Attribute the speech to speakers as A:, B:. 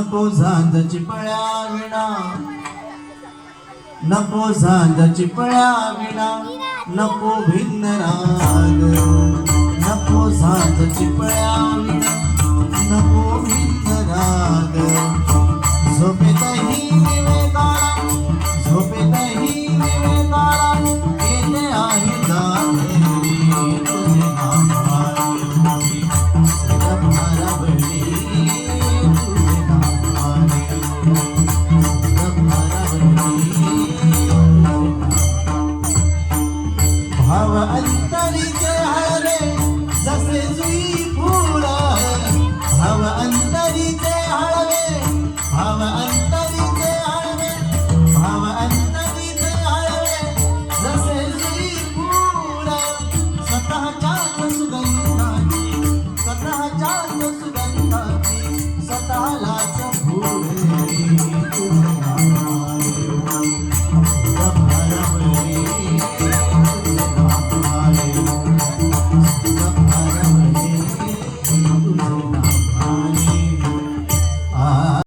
A: नको झांज चिपळ्या विणा, नको झांज चिपळ्या विणा, नको भिन्न राग, नको झांज चिपळ्या विणा, नको भिन्न राग. झोपेतही विवेकाला, झोपेतही विवेकाला येते आहे जागेरी तुझे नाम वारी, भारावडी तुझे नाम वारी, भाव अंतरीचे हळवे जसे जुई फुल, भाव अंतरीचे हळवे, भाव